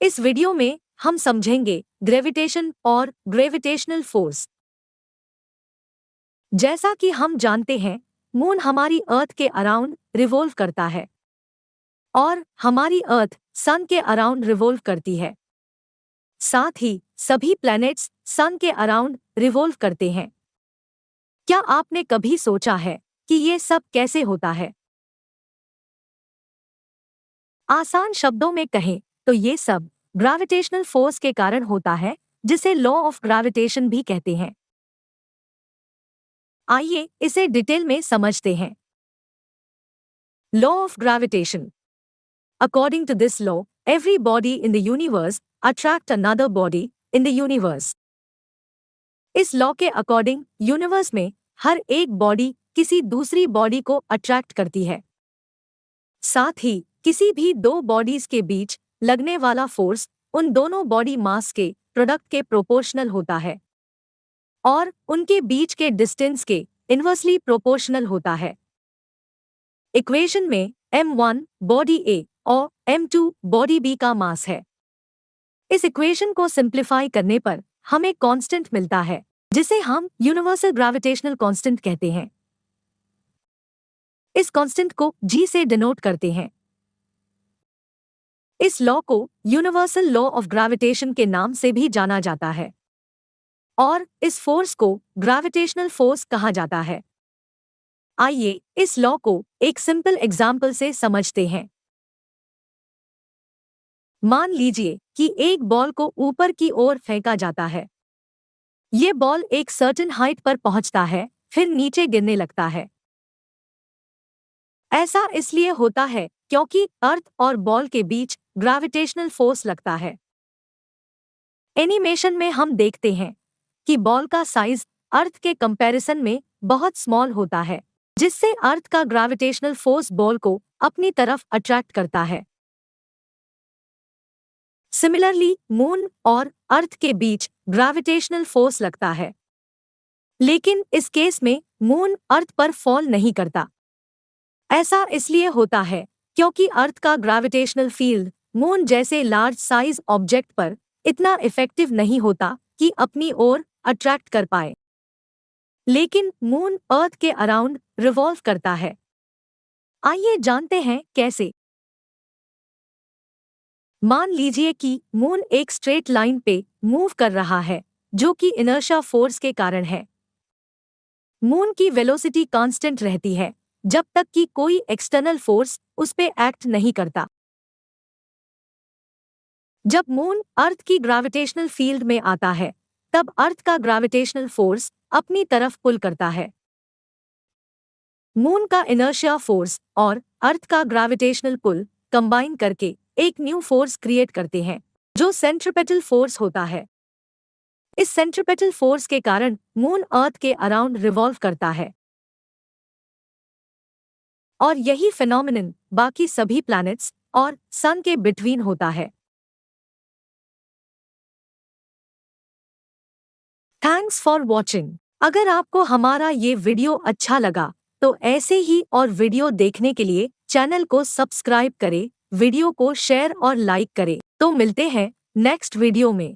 इस वीडियो में हम समझेंगे ग्रेविटेशन और ग्रेविटेशनल फोर्स। जैसा कि हम जानते हैं, मून हमारी अर्थ के अराउंड रिवॉल्व करता है और हमारी अर्थ सन के अराउंड रिवॉल्व करती है। साथ ही सभी प्लैनेट्स सन के अराउंड रिवॉल्व करते हैं। क्या आपने कभी सोचा है कि ये सब कैसे होता है? आसान शब्दों में कहें तो ये सब ग्रेविटेशनल फोर्स के कारण होता है, जिसे लॉ ऑफ ग्रेविटेशन भी कहते हैं। आइए इसे डिटेल में समझते हैं। Law of gravitation. According to this law, every body in the universe attract another body in the universe. इस लॉ के अकॉर्डिंग यूनिवर्स में हर एक बॉडी किसी दूसरी बॉडी को अट्रैक्ट करती है। साथ ही किसी भी दो बॉडीज के बीच लगने वाला फोर्स उन दोनों बॉडी मास के प्रोडक्ट के प्रोपोर्शनल होता है और उनके बीच के डिस्टेंस के इनवर्सली प्रोपोर्शनल होता है। इक्वेशन में m1 बॉडी A और m2 बॉडी B का मास है। इस इक्वेशन को सिंप्लीफाई करने पर हमें कांस्टेंट मिलता है, जिसे हम यूनिवर्सल ग्रेविटेशनल कांस्टेंट कहते हैं। इस कांस्टेंट को G से डिनोट करते हैं। इस लॉ को यूनिवर्सल लॉ ऑफ ग्रेविटेशन के नाम से भी जाना जाता है और इस फोर्स को ग्रेविटेशनल फोर्स कहा जाता है। आइए इस लॉ को एक सिंपल एग्जाम्पल से समझते हैं। मान लीजिए कि एक बॉल को ऊपर की ओर फेंका जाता है। ये बॉल एक सर्टेन हाइट पर पहुंचता है, फिर नीचे गिरने लगता है। ऐसा इसलिए होता है क्योंकि अर्थ और बॉल के बीच ग्रेविटेशनल फोर्स लगता है। एनिमेशन में हम देखते हैं कि बॉल का साइज अर्थ के कंपैरिजन में बहुत स्मॉल होता है, जिससे अर्थ का ग्रेविटेशनल फोर्स बॉल को अपनी तरफ अट्रैक्ट करता है। सिमिलरली मून और अर्थ के बीच ग्रेविटेशनल फोर्स लगता है, लेकिन इस केस में मून अर्थ पर फॉल नहीं करता। ऐसा इसलिए होता है क्योंकि अर्थ का ग्रेविटेशनल फील्ड मून जैसे लार्ज साइज ऑब्जेक्ट पर इतना इफेक्टिव नहीं होता कि अपनी ओर अट्रैक्ट कर पाए। लेकिन मून अर्थ के अराउंड रिवॉल्व करता है। आइए जानते हैं कैसे। मान लीजिए कि मून एक स्ट्रेट लाइन पे मूव कर रहा है, जो कि इनर्शिया फोर्स के कारण है। मून की वेलोसिटी कांस्टेंट रहती है जब तक कि कोई एक्सटर्नल फोर्स उस पे एक्ट नहीं करता। जब मून अर्थ की ग्रेविटेशनल फील्ड में आता है, तब अर्थ का ग्रेविटेशनल फोर्स अपनी तरफ पुल करता है। मून का इनर्शिया फोर्स और अर्थ का ग्रेविटेशनल पुल कंबाइन करके एक न्यू फोर्स क्रिएट करते हैं, जो सेंट्रीपेटल फोर्स होता है। इस सेंट्रीपेटल फोर्स के कारण मून अर्थ के अराउंड रिवॉल्व करता है और यही फिनोमिनन बाकी सभी प्लैनेट्स और सन के बिटवीन होता है। Thanks for watching. अगर आपको हमारा ये वीडियो अच्छा लगा तो ऐसे ही और वीडियो देखने के लिए चैनल को सब्सक्राइब करें, वीडियो को शेयर और लाइक करें। तो मिलते हैं नेक्स्ट वीडियो में।